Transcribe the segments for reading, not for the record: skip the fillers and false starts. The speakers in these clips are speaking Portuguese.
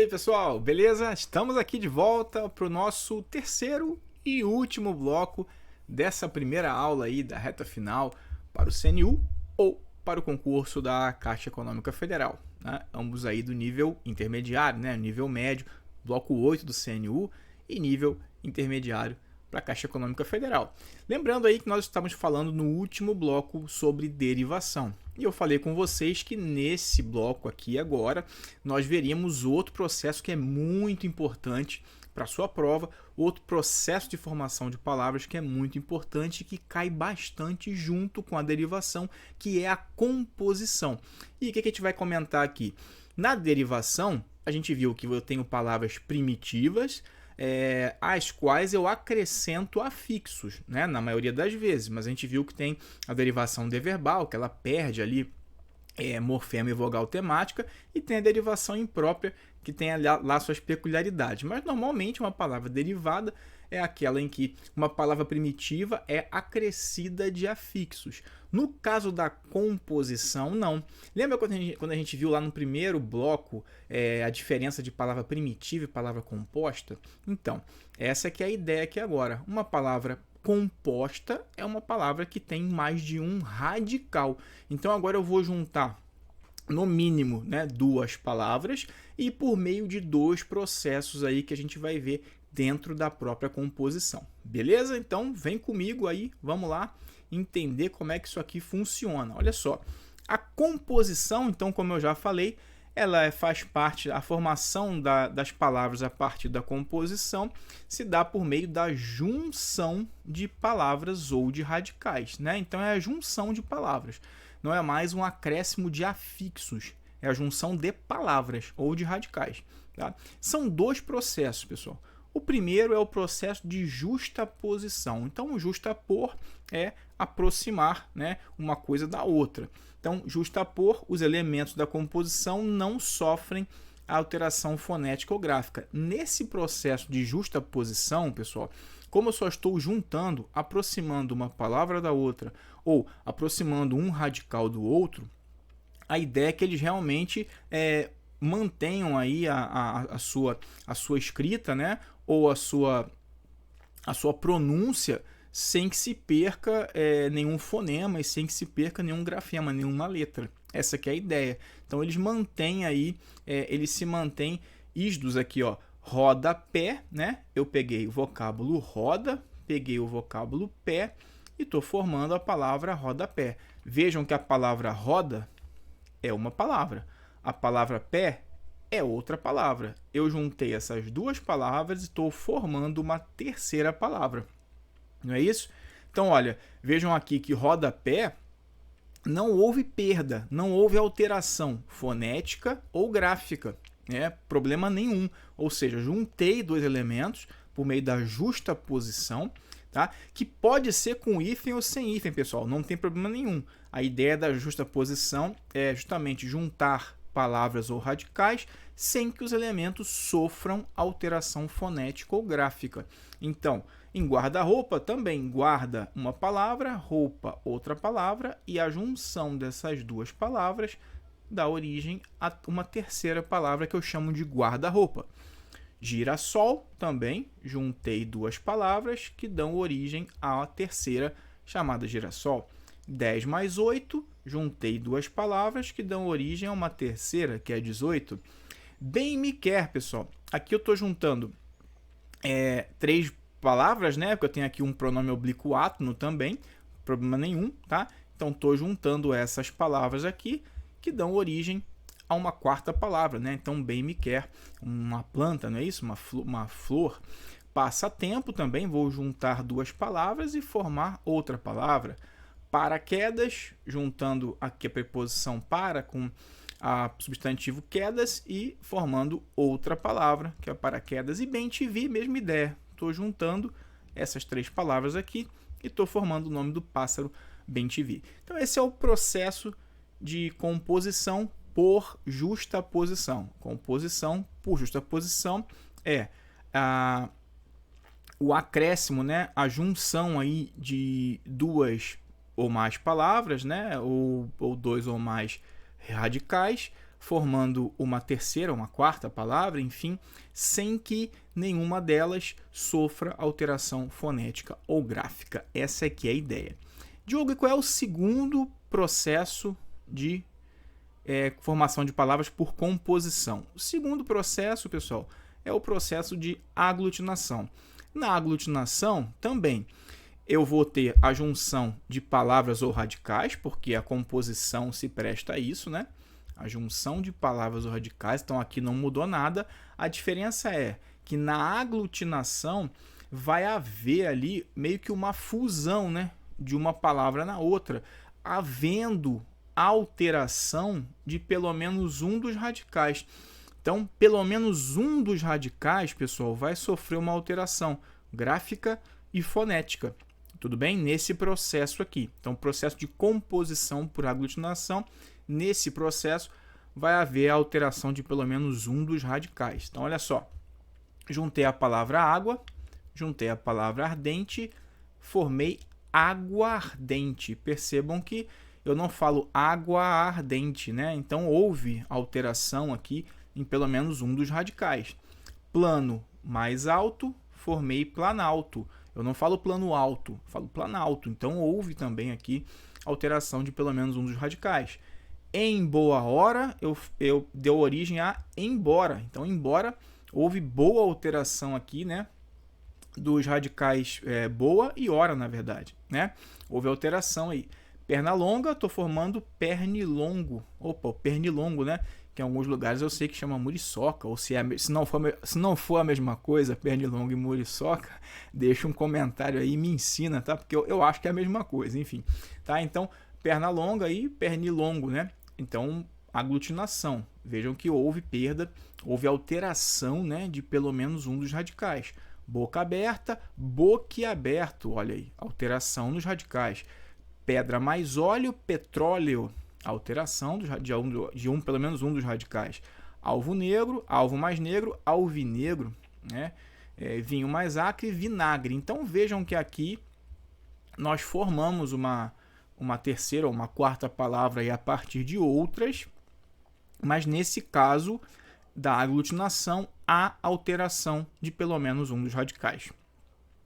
pessoal, beleza? Estamos aqui de volta para o nosso terceiro e último bloco dessa primeira aula aí da reta final para o CNU ou para o concurso da Caixa Econômica Federal, né? Ambos aí do nível intermediário, né? Nível médio, bloco 8 do CNU e nível intermediário para a Caixa Econômica Federal. Lembrando aí que nós estávamos falando no último bloco sobre derivação. E eu falei com vocês que nesse bloco aqui agora nós veríamos outro processo que é muito importante para a sua prova, outro processo de formação de palavras que é muito importante e que cai bastante junto com a derivação, que é a composição. E o que a gente vai comentar aqui? Na derivação, a gente viu que eu tenho palavras primitivas, às quais eu acrescento afixos, né, na maioria das vezes, mas a gente viu que tem a derivação deverbal, que ela perde ali morfema e vogal temática, e tem a derivação imprópria, que tem lá suas peculiaridades. Mas normalmente uma palavra derivada é aquela em que uma palavra primitiva é acrescida de afixos. No caso da composição, não. Lembra quando a gente viu lá no primeiro bloco a diferença de palavra primitiva e palavra composta? Então, essa que é a ideia aqui agora. Uma palavra composta é uma palavra que tem mais de um radical. Então, agora eu vou juntar no mínimo, né, duas palavras e por meio de dois processos aí que a gente vai ver dentro da própria composição. Beleza? Então, vem comigo aí, vamos lá entender como é que isso aqui funciona. Olha só, a composição, então, como eu já falei, ela faz parte, a formação das palavras a partir da composição se dá por meio da junção de palavras ou de radicais, né? Então, é a junção de palavras, não é mais um acréscimo de afixos, é a junção de palavras ou de radicais, tá? São dois processos, pessoal. O primeiro é o processo de justaposição. Então, justapor é aproximar, né, uma coisa da outra. Então, justapor, os elementos da composição não sofrem alteração fonética ou gráfica. Nesse processo de justaposição, pessoal, como eu só estou juntando, aproximando uma palavra da outra ou aproximando um radical do outro, a ideia é que eles realmente mantenham aí a sua escrita, né, ou a sua pronúncia sem que se perca nenhum fonema e sem que se perca nenhum grafema, nenhuma letra. Essa que é a ideia. Então eles mantêm aí, eles se mantêm isdos aqui, ó, rodapé, né? Eu peguei o vocábulo roda, peguei o vocábulo pé e estou formando a palavra rodapé. Vejam que a palavra roda é uma palavra, a palavra pé é outra palavra. Eu juntei essas duas palavras e estou formando uma terceira palavra. Não é isso? Então, olha, vejam aqui que rodapé não houve perda, não houve alteração fonética ou gráfica, né? Problema nenhum. Ou seja, juntei dois elementos por meio da justaposição, tá? Que pode ser com hífen ou sem hífen, pessoal, não tem problema nenhum. A ideia da justaposição é justamente juntar palavras ou radicais sem que os elementos sofram alteração fonética ou gráfica. Então, em guarda-roupa também guarda uma palavra, roupa outra palavra, e a junção dessas duas palavras dá origem a uma terceira palavra que eu chamo de guarda-roupa. Girassol também juntei duas palavras que dão origem à terceira chamada girassol. 10 mais 8, juntei duas palavras que dão origem a uma terceira, que é 18. Bem me quer, pessoal. Aqui eu estou juntando três palavras, né? Porque eu tenho aqui um pronome oblíquo átono também, problema nenhum, tá? Então, estou juntando essas palavras aqui que dão origem a uma quarta palavra, né? Então, bem me quer, uma planta, não é isso? Uma flor. Passatempo também, vou juntar duas palavras e formar outra palavra. Paraquedas, juntando aqui a preposição para com a substantivo quedas e formando outra palavra, que é paraquedas. E bem-te-vi, mesma ideia. Estou juntando essas três palavras aqui e estou formando o nome do pássaro bem-te-vi. Então, esse é o processo de composição por justaposição. Composição por justaposição é o acréscimo, né? A junção aí de duas ou mais palavras, né? Ou dois ou mais radicais formando uma terceira, uma quarta palavra, enfim, sem que nenhuma delas sofra alteração fonética ou gráfica. Essa aqui é a ideia. Diogo, qual é o segundo processo de formação de palavras por composição? O segundo processo, pessoal, é o processo de aglutinação. Na aglutinação, também, eu vou ter a junção de palavras ou radicais, porque a composição se presta a isso, né? A junção de palavras ou radicais, então aqui não mudou nada. A diferença é que na aglutinação vai haver ali meio que uma fusão, né, de uma palavra na outra, havendo alteração de pelo menos um dos radicais. Então, pelo menos um dos radicais, pessoal, vai sofrer uma alteração gráfica e fonética. Tudo bem? Nesse processo aqui. Então, processo de composição por aglutinação, nesse processo vai haver a alteração de pelo menos um dos radicais. Então, olha só. Juntei a palavra água, juntei a palavra ardente, formei aguardente. Percebam que eu não falo água ardente, né? Então, houve alteração aqui em pelo menos um dos radicais. Plano mais alto, formei planalto. Eu não falo plano alto, falo planalto. Então, houve também aqui alteração de pelo menos um dos radicais. Em boa hora, eu deu origem a embora. Então, embora, houve boa alteração aqui, né? Dos radicais boa e hora, na verdade, né? Houve alteração aí. Perna longa, estou formando pernilongo. Opa, pernilongo, né? Que em alguns lugares eu sei que chama muriçoca, ou se não for a mesma coisa, pernilongo e muriçoca, deixa um comentário aí e me ensina, tá? Porque eu acho que é a mesma coisa, enfim. Tá? Então, perna longa e pernilongo, né? Então, aglutinação. Vejam que houve perda, houve alteração, né, de pelo menos um dos radicais. Boca aberta, boquiaberto, olha aí, alteração nos radicais. Pedra mais óleo, petróleo, alteração de pelo menos um dos radicais. Alvo negro, alvo mais negro, alvinegro, né? Vinho mais acre, vinagre. Então vejam que aqui nós formamos uma terceira ou uma quarta palavra aí a partir de outras, mas nesse caso da aglutinação há alteração de pelo menos um dos radicais.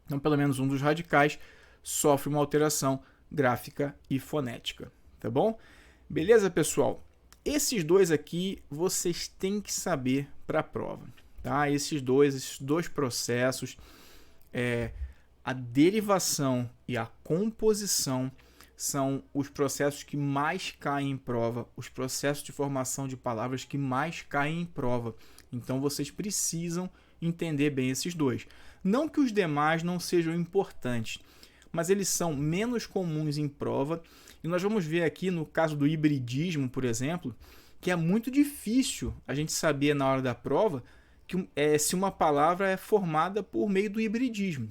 Então, pelo menos um dos radicais sofre uma alteração gráfica e fonética, tá bom? Beleza, pessoal? Esses dois aqui vocês têm que saber para a prova, tá? Esses dois processos, a derivação e a composição, são os processos que mais caem em prova, os processos de formação de palavras que mais caem em prova. Então, vocês precisam entender bem esses dois. Não que os demais não sejam importantes, mas eles são menos comuns em prova. E nós vamos ver aqui no caso do hibridismo, por exemplo, que é muito difícil a gente saber na hora da prova se uma palavra é formada por meio do hibridismo.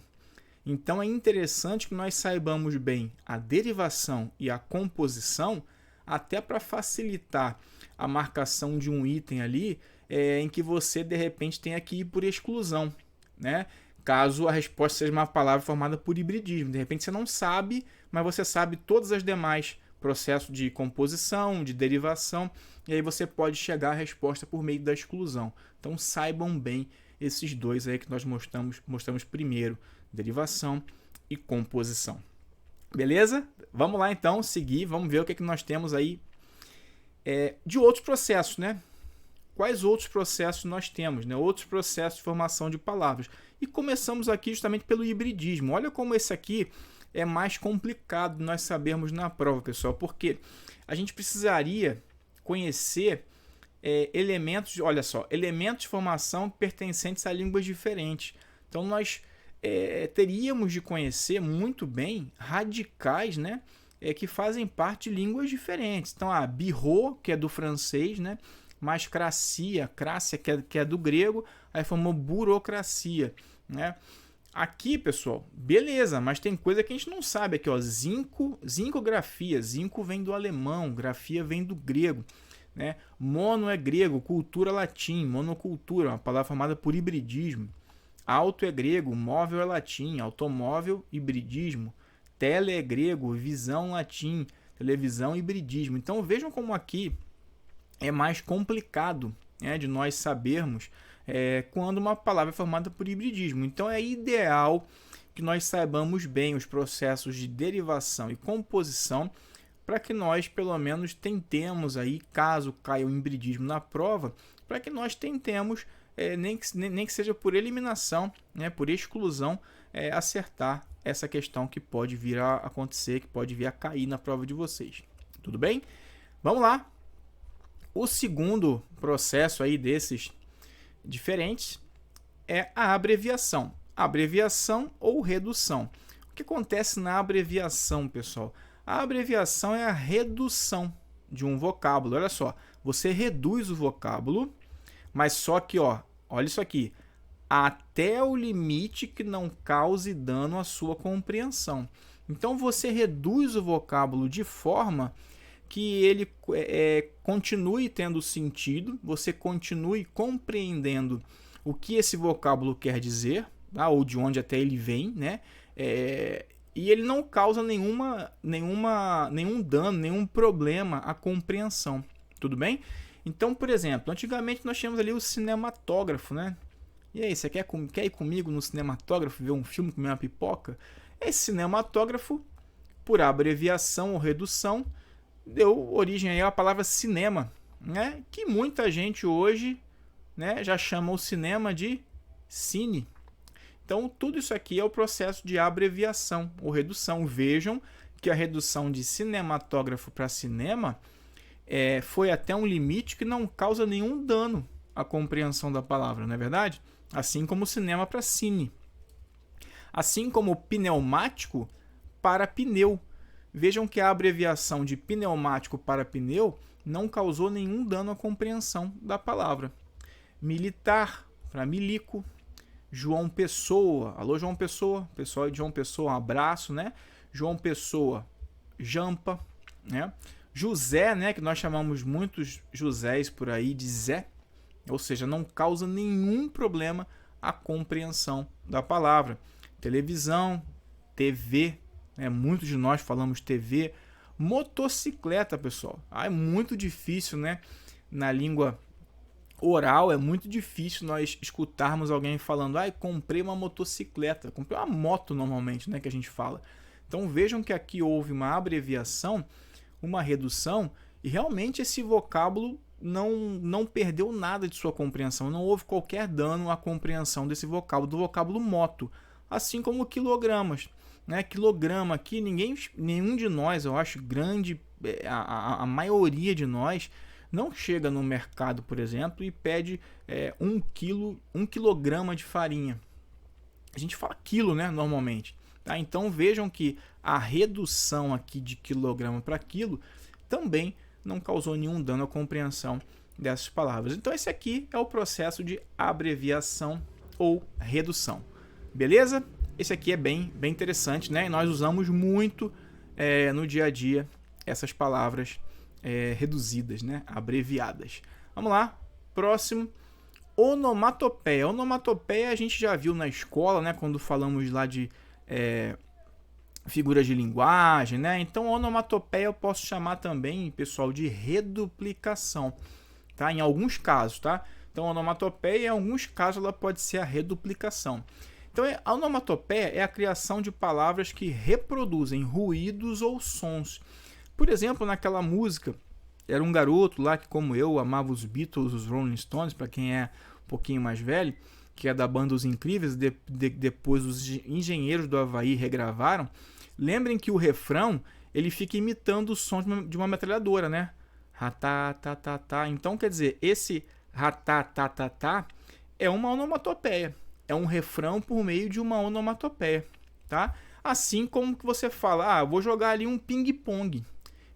Então é interessante que nós saibamos bem a derivação e a composição, até para facilitar a marcação de um item ali, em que você de repente tenha que ir por exclusão, né? Caso a resposta seja uma palavra formada por hibridismo. De repente você não sabe, mas você sabe todas as demais processos de composição, de derivação, e aí você pode chegar à resposta por meio da exclusão. Então saibam bem esses dois aí que nós mostramos primeiro, derivação e composição. Beleza? Vamos lá então, seguir, vamos ver o que nós temos aí de outros processos, né? Quais outros processos nós temos, né? Outros processos de formação de palavras. E começamos aqui justamente pelo hibridismo. Olha como esse aqui é mais complicado nós sabermos na prova, pessoal, porque a gente precisaria conhecer elementos de formação pertencentes a línguas diferentes. Então, nós teríamos de conhecer muito bem radicais, né, que fazem parte de línguas diferentes. Então, a birro, que é do francês, né, mais crácia, que é do grego, aí formou burocracia, né? Aqui, pessoal, beleza, mas tem coisa que a gente não sabe aqui, ó, zincografia, zinco vem do alemão, grafia vem do grego, né? Mono é grego, cultura latim, monocultura, uma palavra formada por hibridismo. Auto é grego, móvel é latim, automóvel, hibridismo. Tele é grego, visão latim, televisão, hibridismo. Então vejam como aqui é mais complicado, né, de nós sabermos quando uma palavra é formada por hibridismo. Então é ideal que nós saibamos bem os processos de derivação e composição para que nós, pelo menos, tentemos aí, caso caia o hibridismo na prova, para que nós tentemos, nem que seja por eliminação, né, por exclusão, acertar essa questão que pode vir a acontecer, que pode vir a cair na prova de vocês. Tudo bem? Vamos lá. O segundo processo aí desses diferentes é a abreviação. Abreviação ou redução. O que acontece na abreviação, pessoal? A abreviação é a redução de um vocábulo. Olha só, você reduz o vocábulo, mas só que, olha isso aqui, até o limite que não cause dano à sua compreensão. Então você reduz o vocábulo de forma que ele continue tendo sentido, você continue compreendendo o que esse vocábulo quer dizer, tá? Ou de onde até ele vem, né? E ele não causa nenhum dano, nenhum problema à compreensão, tudo bem? Então, por exemplo, antigamente nós tínhamos ali o cinematógrafo, né? E aí, você quer ir comigo no cinematógrafo ver um filme, comer uma pipoca? Esse cinematógrafo, por abreviação ou redução, deu origem aí à palavra cinema, né? Que muita gente hoje, né, já chama o cinema de cine. Então, tudo isso aqui é o processo de abreviação ou redução. Vejam que a redução de cinematógrafo para cinema foi até um limite que não causa nenhum dano à compreensão da palavra, não é verdade? Assim como cinema para cine. Assim como pneumático para pneu. Vejam que a abreviação de pneumático para pneu não causou nenhum dano à compreensão da palavra. Militar para milico. João Pessoa, alô João Pessoa, pessoal de João Pessoa, um abraço, né? João Pessoa, Jampa, né? José, né, que nós chamamos muitos Josés por aí de Zé, ou seja, não causa nenhum problema à compreensão da palavra. Televisão, TV, né? Muitos de nós falamos TV. Motocicleta, pessoal, é muito difícil, né? Na língua oral é muito difícil nós escutarmos alguém falando: comprei uma motocicleta, comprei uma moto normalmente, né, que a gente fala. Então vejam que aqui houve uma abreviação, uma redução, e realmente esse vocábulo não perdeu nada de sua compreensão, não houve qualquer dano à compreensão desse vocábulo, do vocábulo moto, assim como quilogramas, né? Quilograma aqui, nenhum de nós, eu acho, a maioria de nós não chega no mercado, por exemplo, e pede 1 quilograma de farinha. A gente fala quilo, né, normalmente. Tá? Então vejam que a redução aqui de quilograma para quilo também não causou nenhum dano à compreensão dessas palavras. Então esse aqui é o processo de abreviação ou redução. Beleza? Esse aqui é bem interessante, né? E nós usamos muito no dia a dia essas palavras reduzidas, né? Abreviadas. Vamos lá, próximo, onomatopeia. Onomatopeia a gente já viu na escola, né? Quando falamos lá de figuras de linguagem, né? Então onomatopeia eu posso chamar também, pessoal, de reduplicação, tá? Em alguns casos, tá? Então onomatopeia, em alguns casos, ela pode ser a reduplicação. Então a onomatopeia é a criação de palavras que reproduzem ruídos ou sons. Por exemplo, naquela música, era um garoto lá que, como eu, amava os Beatles, os Rolling Stones, para quem é um pouquinho mais velho, que é da banda Os Incríveis, depois os Engenheiros do Havaí regravaram. Lembrem que o refrão, ele fica imitando o som de uma metralhadora, né? Ratá. Então, quer dizer, esse ratá é uma onomatopeia. É um refrão por meio de uma onomatopeia, tá? Assim como que você fala, vou jogar ali um ping-pong.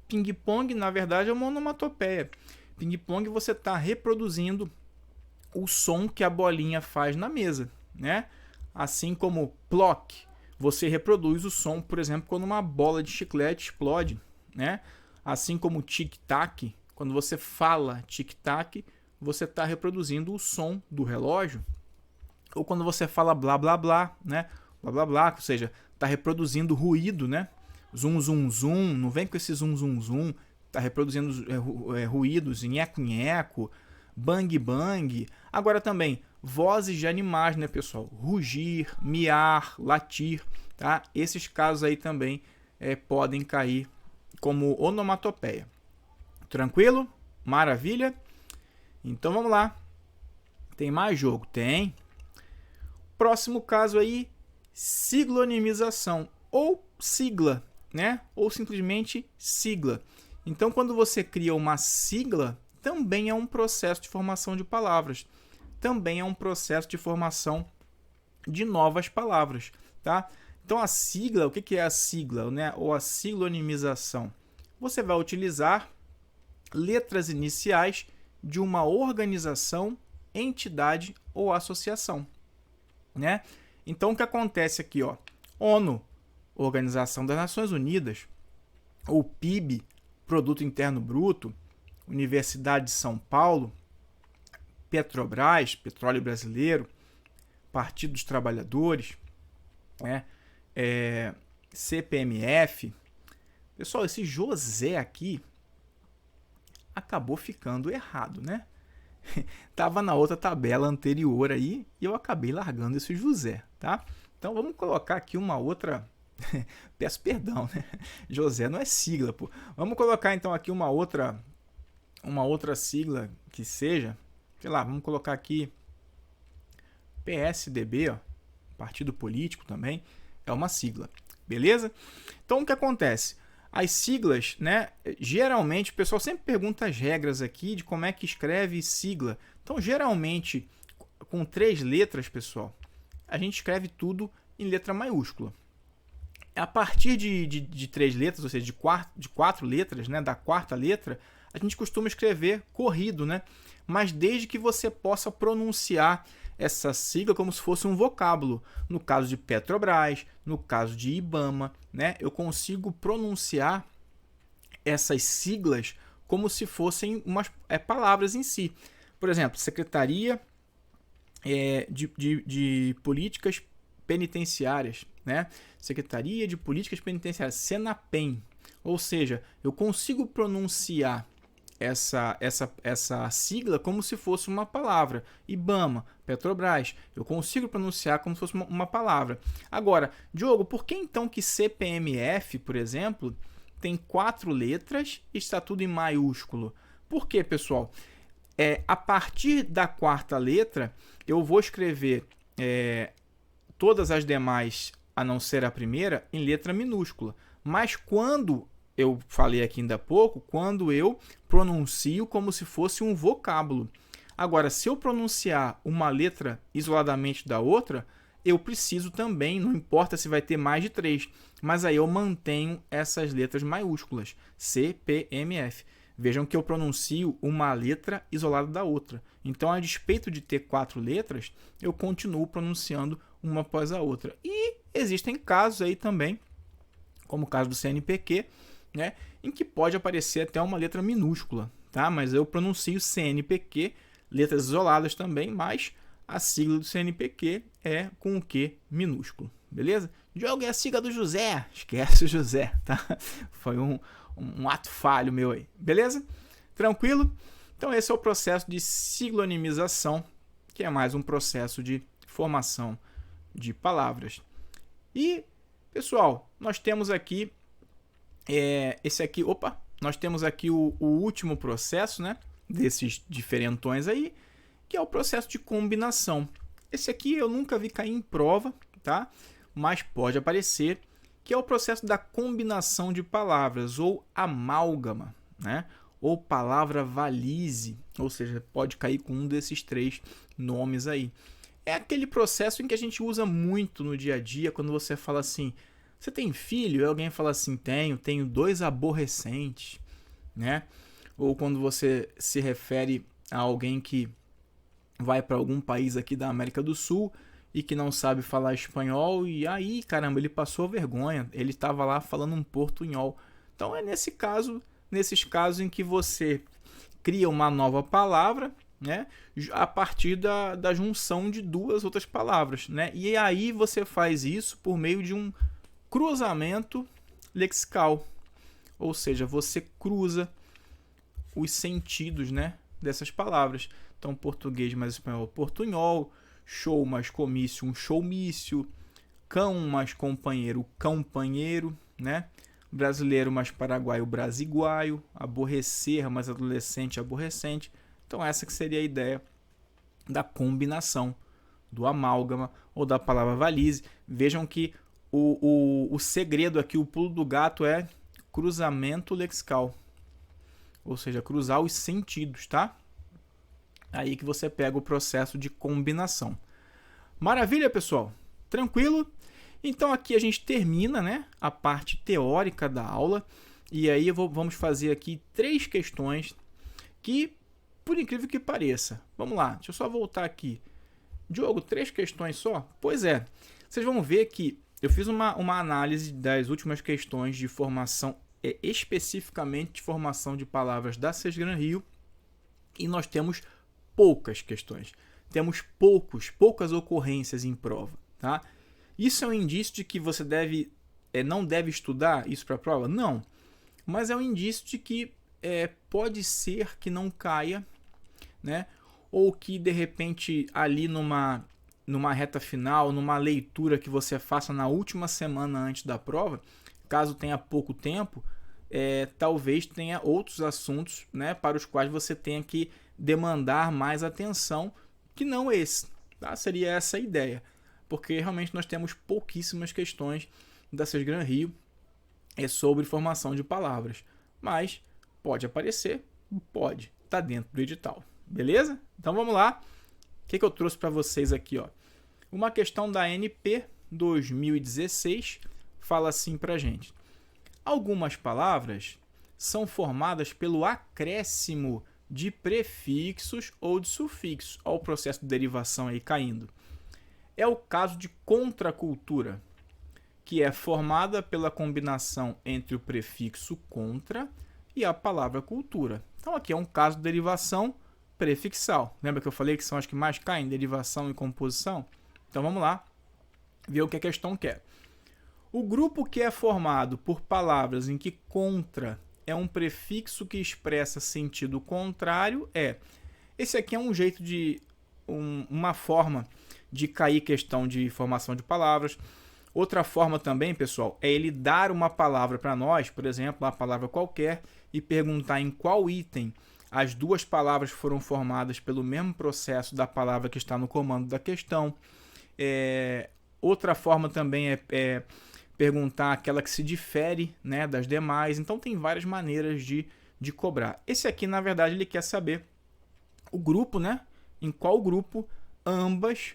Ping-pong, na verdade, é uma onomatopeia. Ping-pong, você está reproduzindo o som que a bolinha faz na mesa, né? Assim como ploc, você reproduz o som, por exemplo, quando uma bola de chiclete explode, né? Assim como tic-tac, quando você fala tic-tac, você está reproduzindo o som do relógio. Ou quando você fala blá blá blá, né? Blá blá blá, ou seja, está reproduzindo ruído, né? Zum zum zum, não vem com esse zum zum zum, está reproduzindo ruídos, nheco-nheco, bang-bang. Agora também, vozes de animais, né, pessoal? Rugir, miar, latir, tá? Esses casos aí também podem cair como onomatopeia. Tranquilo? Maravilha? Então vamos lá. Tem mais jogo? Tem. Próximo caso aí, siglonimização ou sigla, né? Ou simplesmente sigla. Então, quando você cria uma sigla, também é um processo de formação de palavras. Também é um processo de formação de novas palavras, tá? Então, a sigla, o que é a sigla, né? Ou a siglonimização? Você vai utilizar letras iniciais de uma organização, entidade ou associação, né? Então, o que acontece aqui, ó? ONU, Organização das Nações Unidas, ou PIB, Produto Interno Bruto, Universidade de São Paulo, Petrobras, Petróleo Brasileiro, Partido dos Trabalhadores, né? CPMF. Pessoal, esse José aqui acabou ficando errado, né? Tava na outra tabela anterior aí e eu acabei largando esse José, tá? Então vamos colocar aqui uma outra... Peço perdão, né? José não é sigla, pô. Vamos colocar então aqui uma outra sigla que seja, sei lá, vamos colocar aqui PSDB, ó, partido político também, é uma sigla, beleza? Então o que acontece? As siglas, né? Geralmente o pessoal sempre pergunta as regras aqui de como é que escreve sigla. Então, geralmente, com 3 letras, pessoal, a gente escreve tudo em letra maiúscula. A partir de 3 letras, ou seja, de 4 letras, né? Da quarta letra, a gente costuma escrever corrido, né? Mas desde que você possa pronunciar essa sigla como se fosse um vocábulo. No caso de Petrobras, no caso de IBAMA, né? Eu consigo pronunciar essas siglas como se fossem umas palavras em si. Por exemplo, Secretaria de Políticas Penitenciárias, né? Secretaria de Políticas Penitenciárias, Senapen. Ou seja, eu consigo pronunciar essa sigla como se fosse uma palavra. IBAMA, Petrobras, eu consigo pronunciar como se fosse uma palavra. Agora, Diogo, por que então que CPMF, por exemplo, tem 4 letras e está tudo em maiúsculo? Por quê, pessoal? A partir da quarta letra, eu vou escrever todas as demais, a não ser a primeira, em letra minúscula. Mas quando eu falei aqui ainda há pouco, quando eu pronuncio como se fosse um vocábulo. Agora, se eu pronunciar uma letra isoladamente da outra, eu preciso também, não importa se vai ter mais de 3, mas aí eu mantenho essas letras maiúsculas, C, P, M, F. Vejam que eu pronuncio uma letra isolada da outra. Então, a despeito de ter 4 letras, eu continuo pronunciando uma após a outra. E existem casos aí também, como o caso do CNPq, né, em que pode aparecer até uma letra minúscula, tá? Mas eu pronuncio CNPq, letras isoladas também, mas a sigla do CNPq é com o Q minúsculo, beleza? Diogo, é a sigla do José. Esquece o José, tá? Foi um ato falho meu aí, beleza? Tranquilo? Então esse é o processo de siglonimização, que é mais um processo de formação de palavras. E, pessoal, nós temos aqui nós temos aqui o último processo, né, desses diferentões aí, que é o processo de combinação. Esse aqui eu nunca vi cair em prova, tá? Mas pode aparecer, que é o processo da combinação de palavras, ou amálgama, né? Ou palavra valise, ou seja, pode cair com um desses 3 nomes aí. É aquele processo em que a gente usa muito no dia a dia, quando você fala assim, você tem filho? E alguém fala assim, tenho 2 aborrecentes, né? Ou quando você se refere a alguém que vai para algum país aqui da América do Sul e que não sabe falar espanhol e aí, caramba, ele passou vergonha, ele estava lá falando um portunhol. Então é nesses casos em que você cria uma nova palavra, né, a partir da junção de 2 outras palavras, né? E aí você faz isso por meio de um cruzamento lexical, ou seja, você cruza os sentidos, né, dessas palavras. Então, português mais espanhol, portunhol, show mais comício, um showmício, cão mais companheiro, campanheiro, né? Brasileiro mais paraguaio, brasiguaio, aborrecer mais adolescente, aborrecente. Então, essa que seria a ideia da combinação, do amálgama ou da palavra valise. Vejam que o segredo aqui, o pulo do gato é cruzamento lexical, ou seja, cruzar os sentidos, tá? Aí que você pega o processo de combinação. Maravilha, pessoal? Tranquilo? Então aqui a gente termina, né, a parte teórica da aula, e aí vamos fazer aqui 3 questões que, por incrível que pareça, vamos lá, deixa eu só voltar aqui. Diogo, 3 questões só? Pois é, vocês vão ver que eu fiz uma análise das últimas questões de formação, especificamente de formação de palavras da Sesgran Rio, e nós temos poucas questões, temos poucas ocorrências em prova, tá? Isso é um indício de que você não deve estudar isso para a prova? Não, mas é um indício de que pode ser que não caia, né? Ou que de repente ali numa reta final, numa leitura que você faça na última semana antes da prova, caso tenha pouco tempo, talvez tenha outros assuntos, né, para os quais você tenha que demandar mais atenção que não esse, tá? Seria essa a ideia, porque realmente nós temos pouquíssimas questões da Sesgran Rio sobre formação de palavras, mas pode aparecer, pode, tá dentro do edital, beleza? Então vamos lá, o que eu trouxe para vocês aqui, ó? Uma questão da ANP 2016 fala assim para gente: algumas palavras são formadas pelo acréscimo de prefixos ou de sufixos. Olha o processo de derivação aí caindo. É o caso de contracultura, que é formada pela combinação entre o prefixo contra e a palavra cultura. Então aqui é um caso de derivação prefixal. Lembra que eu falei que são as que mais caem, derivação e composição? Então vamos lá ver o que a questão quer. O grupo que é formado por palavras em que contra é um prefixo que expressa sentido contrário Esse aqui é um jeito de... uma forma de cair questão de formação de palavras. Outra forma também, pessoal, é ele dar uma palavra para nós, por exemplo, uma palavra qualquer, e perguntar em qual item as duas palavras foram formadas pelo mesmo processo da palavra que está no comando da questão. Outra forma também é perguntar aquela que se difere, né, das demais. Então tem várias maneiras de cobrar. Esse aqui, na verdade, ele quer saber o grupo, né? Em qual grupo ambas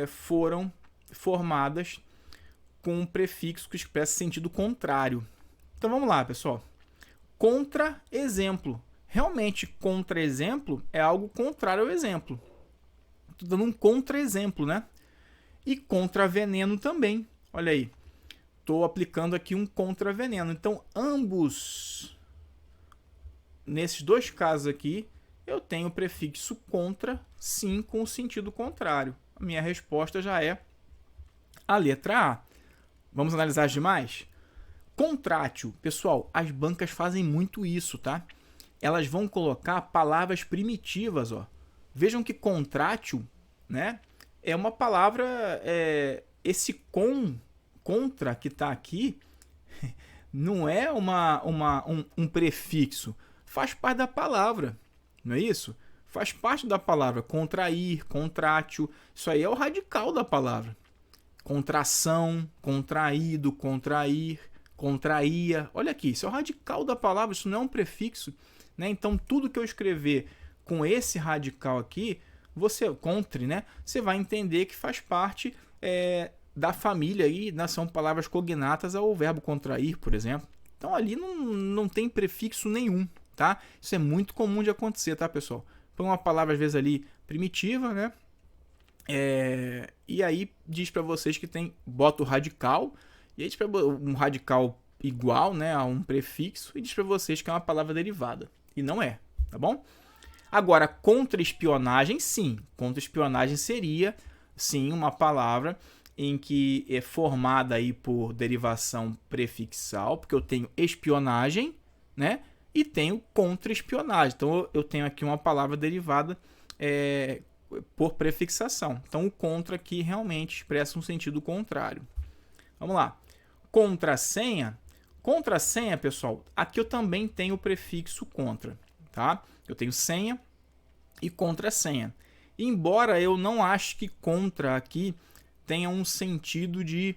foram formadas com um prefixo que expressa sentido contrário. Então vamos lá, pessoal. Contra-exemplo. Realmente, contra-exemplo é algo contrário ao exemplo. Estou dando um contra-exemplo, né? E contra-veneno também. Olha aí. Estou aplicando aqui um contra-veneno. Então, ambos, nesses dois casos aqui, eu tenho o prefixo contra, sim, com o sentido contrário. A minha resposta já é a letra A. Vamos analisar as demais? Contrátil. Pessoal, as bancas fazem muito isso, tá? Elas vão colocar palavras primitivas, ó. Vejam que contrátil, né, é uma palavra... esse contra que está aqui não é um prefixo, faz parte da palavra, não é isso? Faz parte da palavra contrair, contrátil, isso aí é o radical da palavra. Contração, contraído, contrair, contraía, olha aqui, isso é o radical da palavra, isso não é um prefixo, né? Então tudo que eu escrever com esse radical aqui, você vai entender que faz parte da família aí, né? São palavras cognatas ao verbo contrair, por exemplo. Então ali não tem prefixo nenhum, tá? Isso é muito comum de acontecer, tá, pessoal? Põe uma palavra às vezes ali primitiva, né? E aí diz para vocês que bota o radical, e aí diz um radical igual, né, a um prefixo, e diz para vocês que é uma palavra derivada. E não é, tá bom? Agora, contra-espionagem, sim. Contra-espionagem seria, sim, uma palavra em que é formada aí por derivação prefixal, porque eu tenho espionagem, né? e tenho contra-espionagem. Então, eu tenho aqui uma palavra derivada por prefixação. Então, o contra aqui realmente expressa um sentido contrário. Vamos lá. Contrassenha. Contrassenha, pessoal, aqui eu também tenho o prefixo contra, tá? Eu tenho senha e contrassenha. Embora eu não ache que contra aqui tenha um sentido de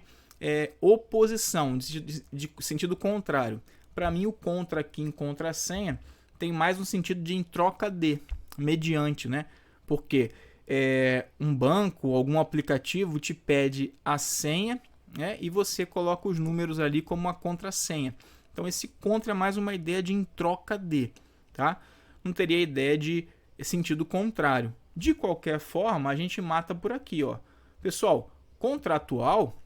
oposição, de sentido contrário. Para mim, o contra aqui em contrassenha tem mais um sentido de em troca de, mediante, né? Porque um banco, algum aplicativo te pede a senha, né? E você coloca os números ali como uma contrassenha. Então, esse contra é mais uma ideia de em troca de, tá? Não teria ideia de sentido contrário. De qualquer forma, a gente mata por aqui, ó. Pessoal, contratual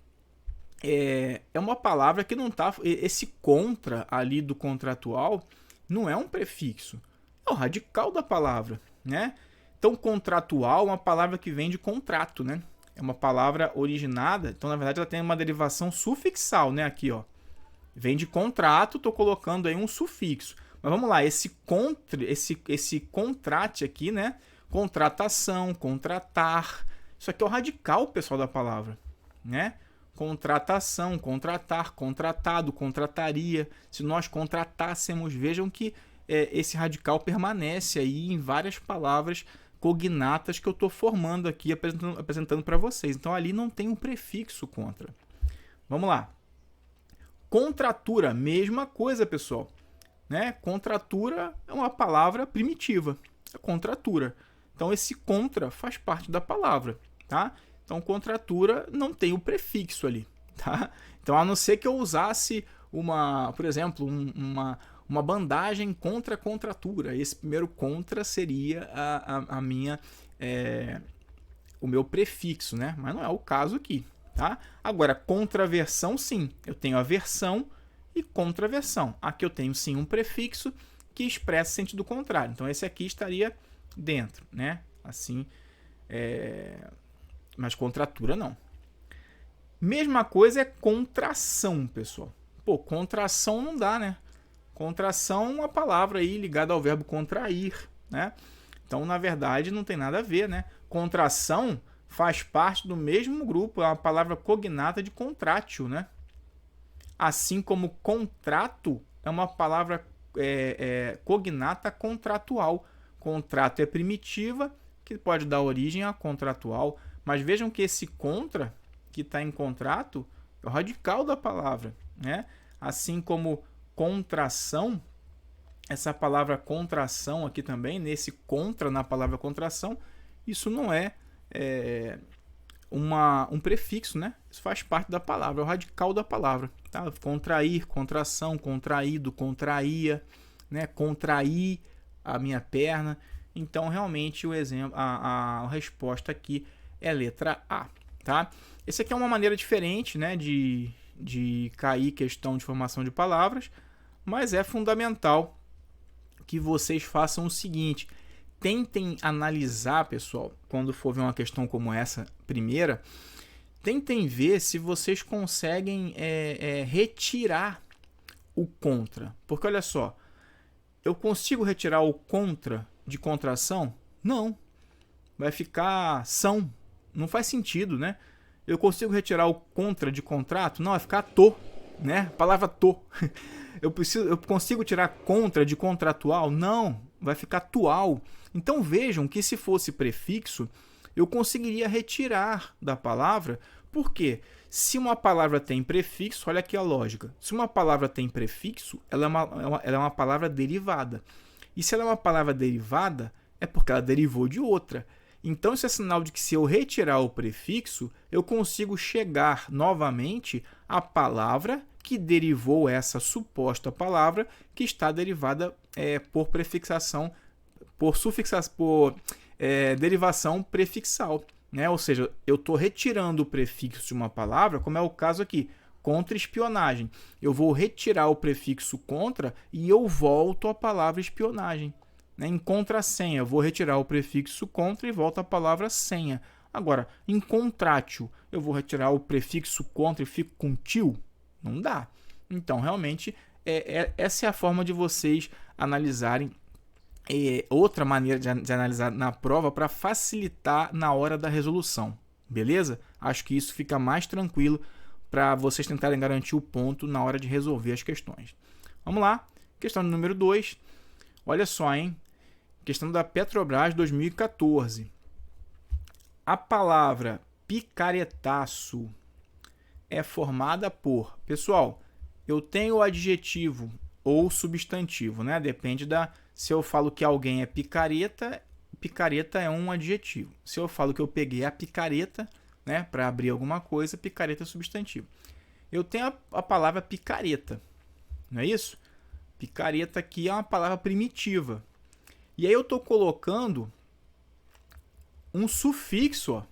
é uma palavra que não tá... Esse contra ali do contratual não é um prefixo. É o radical da palavra, né? Então, contratual é uma palavra que vem de contrato, né? É uma palavra originada. Então, na verdade, ela tem uma derivação sufixal, né? Aqui, ó. Vem de contrato, estou colocando aí um sufixo. Mas vamos lá, esse contrate aqui, né? Contratação, contratar. Isso aqui é o radical, pessoal, da palavra, né? Contratação, contratar, contratado, contrataria. Se nós contratássemos, vejam que esse radical permanece aí em várias palavras cognatas que eu estou formando aqui, apresentando para vocês. Então, ali não tem um prefixo contra. Vamos lá. Contratura, mesma coisa, pessoal. Né? Contratura é uma palavra primitiva. É contratura. Então, esse contra faz parte da palavra, tá? Então, contratura não tem o prefixo ali, tá? Então, a não ser que eu usasse por exemplo, uma bandagem contra a contratura. Esse primeiro contra seria o meu prefixo, né? Mas não é o caso aqui, tá? Agora, contraversão, sim. Eu tenho a versão e contraversão. Aqui eu tenho, sim, um prefixo que expressa sentido contrário. Então, esse aqui estaria dentro, né? Assim, mas contratura não. Mesma coisa é contração, pessoal. Pô, contração não dá, né? Contração é uma palavra aí ligada ao verbo contrair, né? Então, na verdade, não tem nada a ver, né? Contração faz parte do mesmo grupo, é uma palavra cognata de contrátil, né? Assim como contrato é uma palavra cognata contratual. Contrato é primitiva, que pode dar origem a contratual, mas vejam que esse contra, que está em contrato, é o radical da palavra, né? Assim como contração, essa palavra contração aqui também, nesse contra na palavra contração, isso não é um prefixo, né? Isso faz parte da palavra, é o radical da palavra, tá? Contrair, contração, contraído, contraía, né? Contrair a minha perna. Então, realmente, o exemplo, a resposta aqui é a letra A, tá? Essa aqui é uma maneira diferente, né, de cair questão de formação de palavras, mas é fundamental que vocês façam o seguinte: tentem analisar, pessoal, quando for ver uma questão como essa primeira, tentem ver se vocês conseguem retirar o contra. Porque, olha só, eu consigo retirar o contra de contração? Não. Vai ficar são. Não faz sentido, né? Eu consigo retirar o contra de contrato? Não, vai ficar tô, né? A palavra tô. Eu consigo tirar contra de contratual? Não, vai ficar tual. Então vejam que se fosse prefixo, eu conseguiria retirar da palavra, porque se uma palavra tem prefixo, olha aqui a lógica. Se uma palavra tem prefixo, ela é uma palavra derivada. E se ela é uma palavra derivada, é porque ela derivou de outra. Então, isso é sinal de que se eu retirar o prefixo, eu consigo chegar novamente à palavra que derivou essa suposta palavra que está derivada por prefixação, por derivação prefixal, né? Ou seja, eu estou retirando o prefixo de uma palavra, como é o caso aqui, contra-espionagem. Eu vou retirar o prefixo contra e eu volto à palavra espionagem. Em contrassenha, eu vou retirar o prefixo contra e volto à palavra senha. Agora, em contrátil, eu vou retirar o prefixo contra e fico com til? Não dá. Então, realmente, essa é a forma de vocês analisarem. Outra maneira de analisar na prova para facilitar na hora da resolução, beleza? Acho que isso fica mais tranquilo para vocês tentarem garantir o ponto na hora de resolver as questões. Vamos lá, questão número 2. Olha só, hein? Questão da Petrobras 2014. A palavra picaretaço é formada por... Pessoal, eu tenho o adjetivo ou substantivo, né? Depende se eu falo que alguém é picareta, picareta é um adjetivo. Se eu falo que eu peguei a picareta, né, para abrir alguma coisa, picareta é substantivo. Eu tenho a palavra picareta, não é isso? Picareta aqui é uma palavra primitiva. E aí eu estou colocando um sufixo, ó.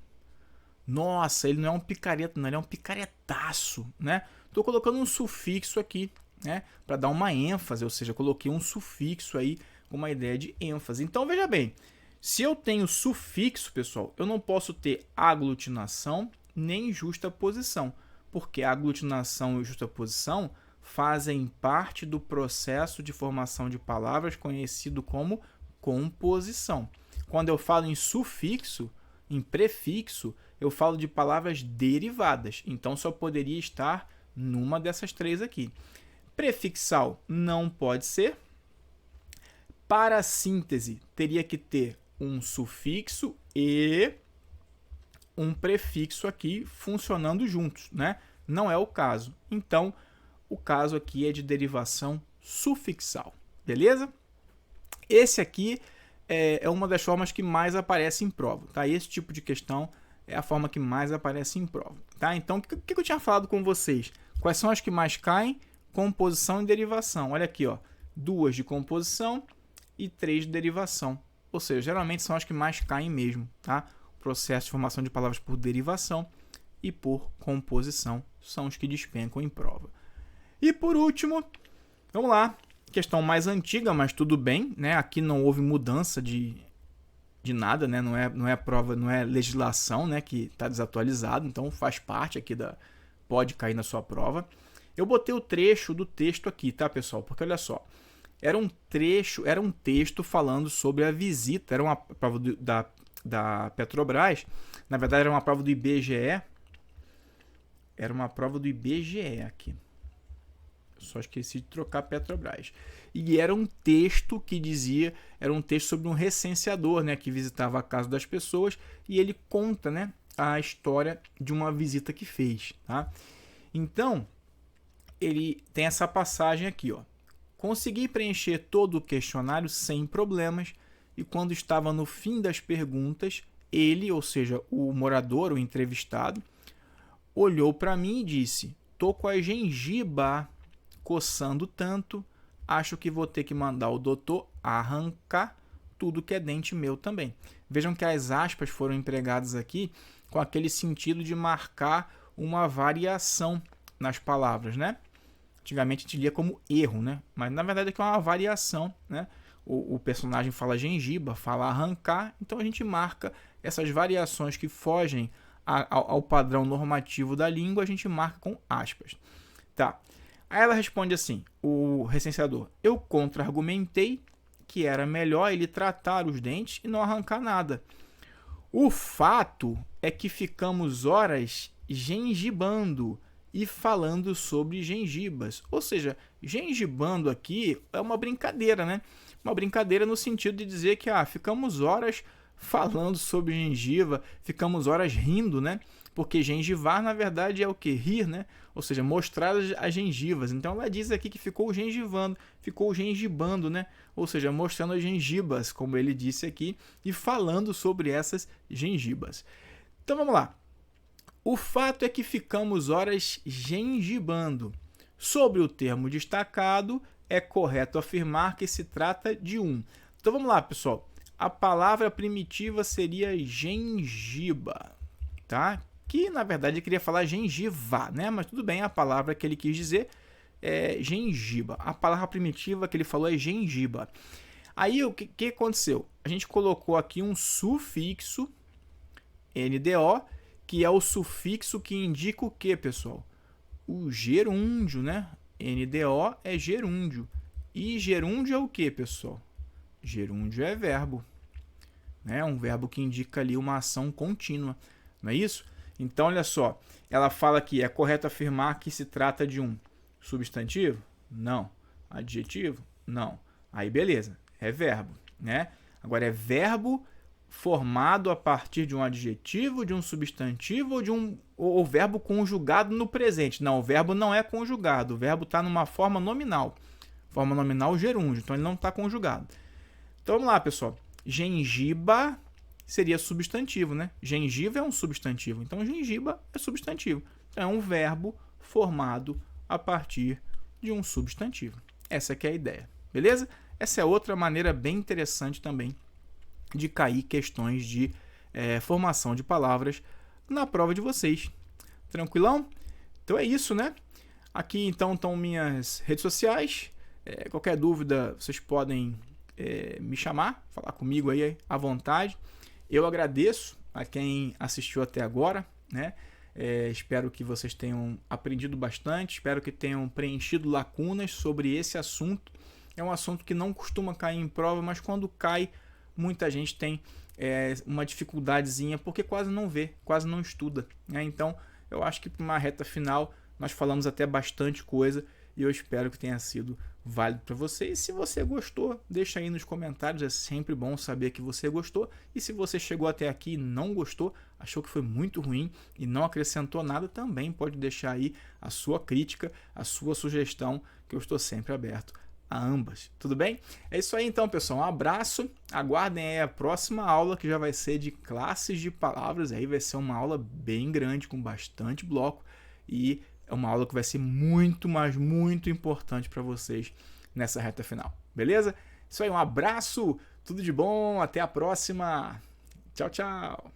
Nossa, ele não é um picareta, não, ele é um picaretaço, né? Estou colocando um sufixo aqui, né, para dar uma ênfase, ou seja, coloquei um sufixo aí com uma ideia de ênfase. Então, veja bem, se eu tenho sufixo, pessoal, eu não posso ter aglutinação nem justaposição, porque aglutinação e justaposição fazem parte do processo de formação de palavras conhecido como composição. Quando eu falo em sufixo, em prefixo, eu falo de palavras derivadas, então só poderia estar numa dessas três aqui. Prefixal não pode ser. Para síntese, teria que ter um sufixo e um prefixo aqui funcionando juntos, né? Não é o caso. Então, o caso aqui é de derivação sufixal, beleza? Esse aqui é uma das formas que mais aparece em prova, tá? Esse tipo de questão é a forma que mais aparece em prova, tá? Então, o que eu tinha falado com vocês? Quais são as que mais caem? Composição e derivação. Olha aqui, ó, 2 de composição e 3 de derivação. Ou seja, geralmente são as que mais caem mesmo, tá? O processo de formação de palavras por derivação e por composição são os que despencam em prova. E por último, vamos lá, questão mais antiga, mas tudo bem, né? Aqui não houve mudança de nada, né? Não é prova, não é legislação, né, que está desatualizado, então faz parte aqui pode cair na sua prova. Eu botei o trecho do texto aqui, tá, pessoal? Porque olha só, era um texto falando sobre a visita, era uma prova da Petrobras, na verdade era uma prova do IBGE, aqui. Só esqueci de trocar Petrobras. E era um texto que dizia, era um texto sobre um recenseador, né, que visitava a casa das pessoas e ele conta, né, a história de uma visita que fez, tá? Então, ele tem essa passagem aqui, ó. Consegui preencher todo o questionário sem problemas e quando estava no fim das perguntas, ele, ou seja, o morador, o entrevistado, olhou para mim e disse: "Tô com a gengiba coçando tanto, acho que vou ter que mandar o doutor arrancar tudo que é dente meu também." Vejam que as aspas foram empregadas aqui com aquele sentido de marcar uma variação nas palavras, né? Antigamente a gente lia como erro, né? Mas na verdade aqui é uma variação, né? O personagem fala gengiba, fala arrancar, então a gente marca essas variações que fogem ao padrão normativo da língua, a gente marca com aspas. Tá. Aí ela responde assim, o recenseador: "Eu contra-argumentei que era melhor ele tratar os dentes e não arrancar nada. O fato é que ficamos horas gengibando e falando sobre gengibas." Ou seja, gengibando aqui é uma brincadeira, né? Uma brincadeira no sentido de dizer que ficamos horas falando sobre gengiva, ficamos horas rindo, né? Porque gengivar, na verdade, é o que? Rir, né? Ou seja, mostrar as gengivas. Então, ela diz aqui que ficou gengivando, ficou gengibando, né? Ou seja, mostrando as gengibas, como ele disse aqui, e falando sobre essas gengibas. Então, vamos lá. O fato é que ficamos horas gengibando. Sobre o termo destacado, é correto afirmar que se trata de um. Então, vamos lá, pessoal. A palavra primitiva seria gengiba, tá? Que, na verdade, ele queria falar gengiva, né? Mas tudo bem, a palavra que ele quis dizer é gengiba. A palavra primitiva que ele falou é gengiba. Aí, o que aconteceu? A gente colocou aqui um sufixo, NDO, que é o sufixo que indica o que, pessoal? O gerúndio, né? NDO é gerúndio. E gerúndio é o que, pessoal? Gerúndio é verbo. Né? Um verbo que indica ali uma ação contínua. Não é isso? Então, olha só. Ela fala que é correto afirmar que se trata de um substantivo? Não. Adjetivo? Não. Aí, beleza. É verbo. Né? Agora, é verbo formado a partir de um adjetivo, de um substantivo ou verbo conjugado no presente. Não, o verbo não é conjugado. O verbo está numa forma nominal. Forma nominal gerúndio. Então, ele não está conjugado. Então, vamos lá, pessoal. Gengiba seria substantivo, né? Gengiva é um substantivo. Então, gengiba é substantivo. Então, é um verbo formado a partir de um substantivo. Essa que é a ideia. Beleza? Essa é outra maneira bem interessante também de cair questões de formação de palavras na prova de vocês. Tranquilão? Então é isso, né? Aqui então estão minhas redes sociais. Qualquer dúvida vocês podem me chamar, falar comigo aí à vontade. Eu agradeço a quem assistiu até agora, né? Espero que vocês tenham aprendido bastante, espero que tenham preenchido lacunas sobre esse assunto. É um assunto que não costuma cair em prova, mas quando cai, muita gente tem uma dificuldadezinha porque quase não vê, quase não estuda. Né? Então, eu acho que para uma reta final, nós falamos até bastante coisa e eu espero que tenha sido válido para você. E se você gostou, deixa aí nos comentários, é sempre bom saber que você gostou. E se você chegou até aqui e não gostou, achou que foi muito ruim e não acrescentou nada, também pode deixar aí a sua crítica, a sua sugestão, que eu estou sempre aberto a ambas, tudo bem? É isso aí então, pessoal, um abraço, aguardem aí a próxima aula que já vai ser de classes de palavras, aí vai ser uma aula bem grande, com bastante bloco e é uma aula que vai ser muito, mas muito importante para vocês nessa reta final, beleza? Isso aí, um abraço, tudo de bom, até a próxima, tchau, tchau!